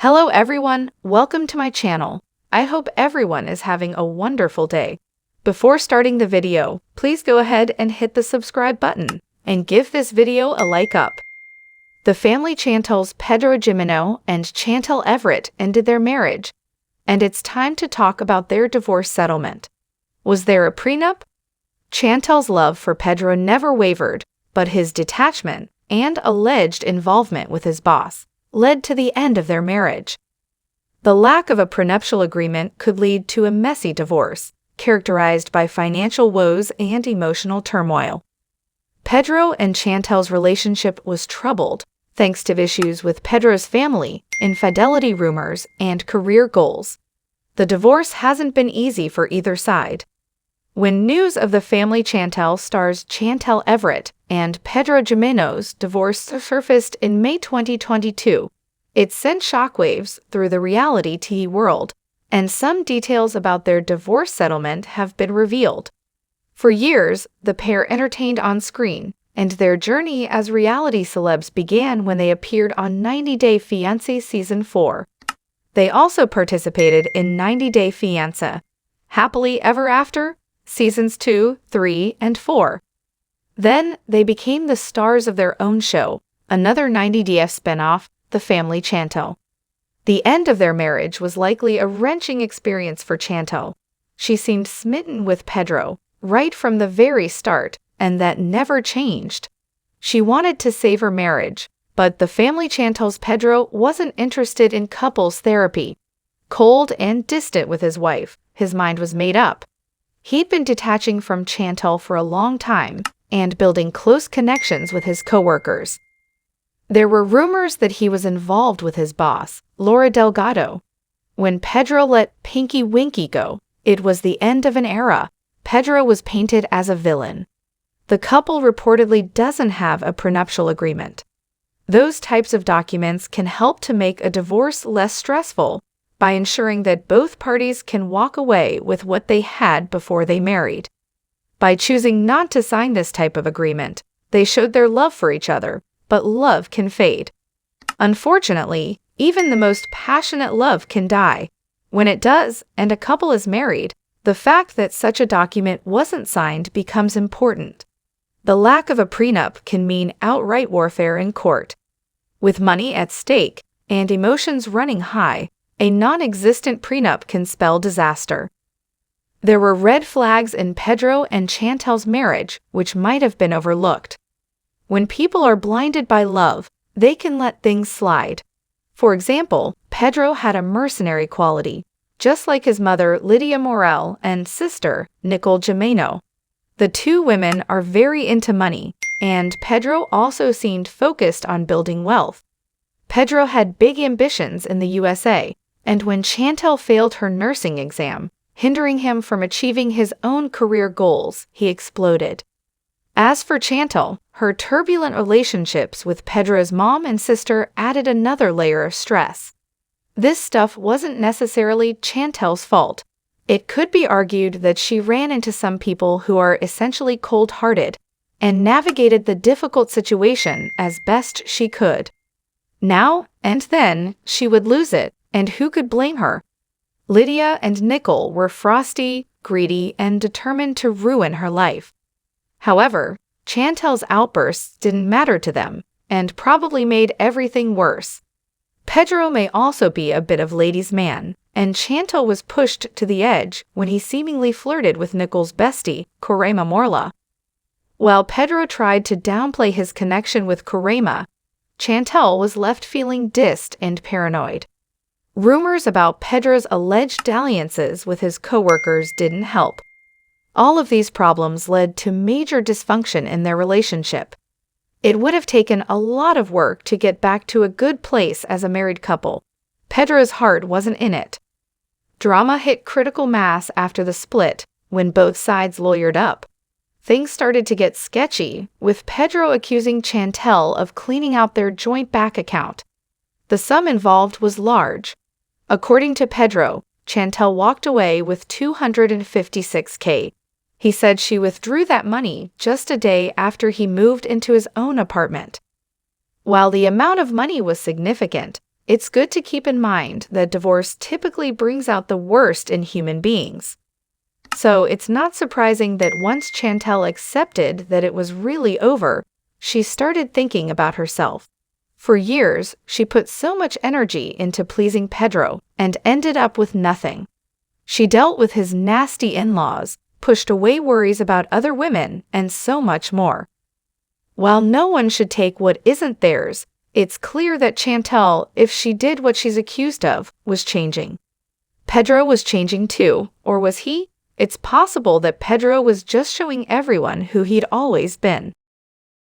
Hello everyone, welcome to my channel. I hope everyone is having a wonderful day. Before starting the video, please go ahead and hit the subscribe button and give this video a like up. The family Chantel's Pedro Jimeno and Chantel Everett ended their marriage, and it's time to talk about their divorce settlement. Was there a prenup? Chantel's love for Pedro never wavered, but his detachment and alleged involvement with his boss led to the end of their marriage. The lack of a prenuptial agreement could lead to a messy divorce, characterized by financial woes and emotional turmoil. Pedro and Chantel's relationship was troubled, thanks to issues with Pedro's family, infidelity rumors, and career goals. The divorce hasn't been easy for either side. When news of the family Chantel stars Chantel Everett and Pedro Jimeno's divorce surfaced in May 2022, it sent shockwaves through the reality TV world, and some details about their divorce settlement have been revealed. For years, the pair entertained on screen, and their journey as reality celebs began when they appeared on 90 Day Fiancé Season 4. They also participated in 90 Day Fiancé, Happily Ever After, Seasons 2, 3, and 4. Then, they became the stars of their own show, another 90DF spinoff, The Family Chantel. The end of their marriage was likely a wrenching experience for Chantel. She seemed smitten with Pedro, right from the very start, and that never changed. She wanted to save her marriage, but the family Chantel's Pedro wasn't interested in couples therapy. Cold and distant with his wife, his mind was made up. He'd been detaching from Chantel for a long time and building close connections with his coworkers. There were rumors that he was involved with his boss, Laura Delgado. When Pedro let Pinky Winky go, it was the end of an era. Pedro was painted as a villain. The couple reportedly doesn't have a prenuptial agreement. Those types of documents can help to make a divorce less stressful by ensuring that both parties can walk away with what they had before they married. By choosing not to sign this type of agreement, they showed their love for each other, but love can fade. Unfortunately, even the most passionate love can die. When it does, and a couple is married, the fact that such a document wasn't signed becomes important. The lack of a prenup can mean outright warfare in court. With money at stake and emotions running high, a non-existent prenup can spell disaster. There were red flags in Pedro and Chantel's marriage which might have been overlooked. When people are blinded by love, they can let things slide. For example, Pedro had a mercenary quality, just like his mother Lydia Morel and sister Nicole Jimeno. The two women are very into money, and Pedro also seemed focused on building wealth. Pedro had big ambitions in the USA, and when Chantel failed her nursing exam, hindering him from achieving his own career goals, he exploded. As for Chantel, her turbulent relationships with Pedro's mom and sister added another layer of stress. This stuff wasn't necessarily Chantel's fault. It could be argued that she ran into some people who are essentially cold-hearted and navigated the difficult situation as best she could. Now and then, she would lose it, and who could blame her? Lydia and Nicole were frosty, greedy, and determined to ruin her life. However, Chantel's outbursts didn't matter to them, and probably made everything worse. Pedro may also be a bit of ladies' man, and Chantel was pushed to the edge when he seemingly flirted with Nicole's bestie, Corema Morla. While Pedro tried to downplay his connection with Corema, Chantel was left feeling dissed and paranoid. Rumors about Pedro's alleged dalliances with his coworkers didn't help. All of these problems led to major dysfunction in their relationship. It would have taken a lot of work to get back to a good place as a married couple. Pedro's heart wasn't in it. Drama hit critical mass after the split, when both sides lawyered up. Things started to get sketchy, with Pedro accusing Chantel of cleaning out their joint bank account. The sum involved was large. According to Pedro, Chantel walked away with $256K. He said she withdrew that money just a day after he moved into his own apartment. While the amount of money was significant, It's good to keep in mind that divorce typically brings out the worst in human beings. So it's not surprising that once Chantel accepted that it was really over, she started thinking about herself. For years, she put so much energy into pleasing Pedro and ended up with nothing. She dealt with his nasty in-laws, pushed away worries about other women, and so much more. While no one should take what isn't theirs, it's clear that Chantel, if she did what she's accused of, was changing. Pedro was changing too, or was he? It's possible that Pedro was just showing everyone who he'd always been.